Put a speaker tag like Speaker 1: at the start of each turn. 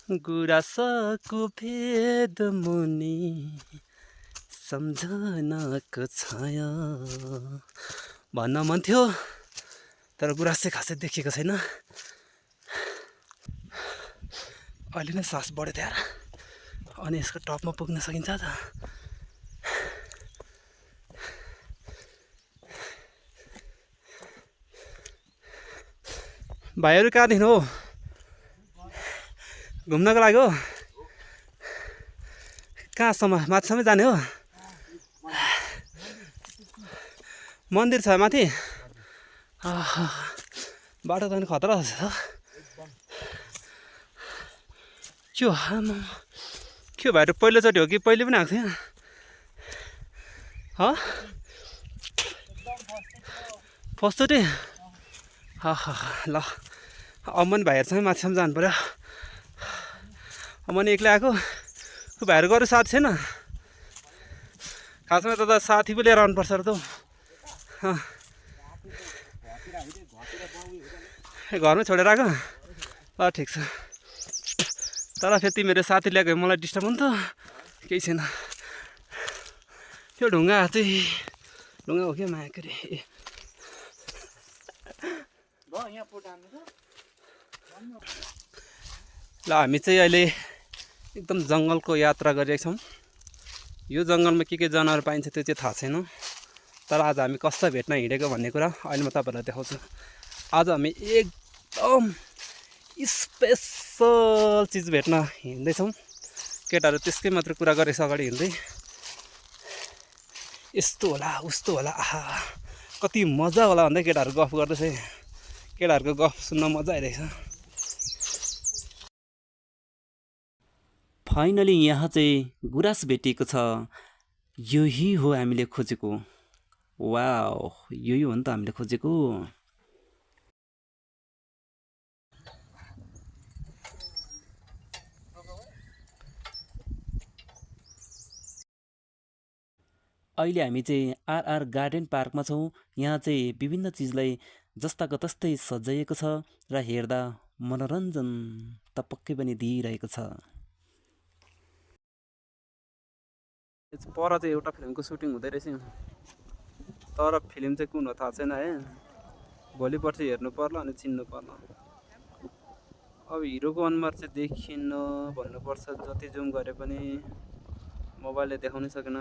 Speaker 1: गुराँसको भेद मुनि सम्झनाको छाया भन्न मन थियो तर गुराँस चाहिँ खासै देखेको छैन। अहिले नै सास बढ्यो त्यहाँ अनि यसको टपमा पुग्न सकिन्छ त। भाइहरू कहाँदेखि हो? घुम्नको लागि हो? कहाँसम्म? माथिसम्म जाने हो? मन्दिर छ माथि? बाटो त अनि खतरा छ। के हो के भाइहरू पहिलोचोटि हो कि पहिले पनि आएको थियो? फर्स्टचोटि? ल अब पनि भाइहरूसँग माथिसम्म जानु पऱ्यो। अब पनि एक्लै आएको भाइहरूको अरू साथी छैन? खासमा त साथी पो लिएर आउनुपर्छ र त। घरमै छोडेर आएको? ल ठिक छ। तर फेरि तिमीहरू साथी ल्याएको मलाई डिस्टर्ब हुन्छ केही छैन। त्यो ढुङ्गा चाहिँ ढुङ्गा हो क्या माया रे। ल हामी चाहिँ अहिले एकदम जङ्गलको यात्रा गरिरहेका छौँ। यो जङ्गलमा के जनावर पाइन्छ त्यो चाहिँ थाहा छैन, तर आज हामी कसलाई भेट्न हिँडेको भन्ने कुरा अहिले म तपाईँहरूलाई देखाउँछु। आज हामी एकदम स्पेसल चिज भेट्न हिँड्दैछौँ। केटाहरू त्यसकै मात्र कुरा गरेको अगाडि हिँड्दै यस्तो होला उस्तो होला आहा कति मजा होला भन्दै केटाहरू गफ गर्दैछ। केटाहरूको गफ सुन्न मजा आइरहेछ। फाइनली यहाँ चाहिँ गुराँस भेटिएको छ। यही हो हामीले खोजेको। वाउ, यही हो नि त हामीले खोजेको। अहिले हामी चाहिँ आरआर गार्डन पार्कमा छौँ। यहाँ चाहिँ विभिन्न चिजलाई जस्ताको तस्तै सजाइएको छ र हेर्दा मनोरञ्जन त पक्कै पनि दिइरहेको छ। पर चाहिँ एउटा फिल्मको सुटिङ हुँदै रहेछ, तर फिल्म चाहिँ कुन हो थाहा छैन है। भोलि पर्सि हेर्नु पर्ला अनि चिन्नु पर्ला। अब हिरोको अनुहार चाहिँ देखिन्न भन्नुपर्छ, जति जुम गरे पनि मोबाइलले देखाउनै सकेन।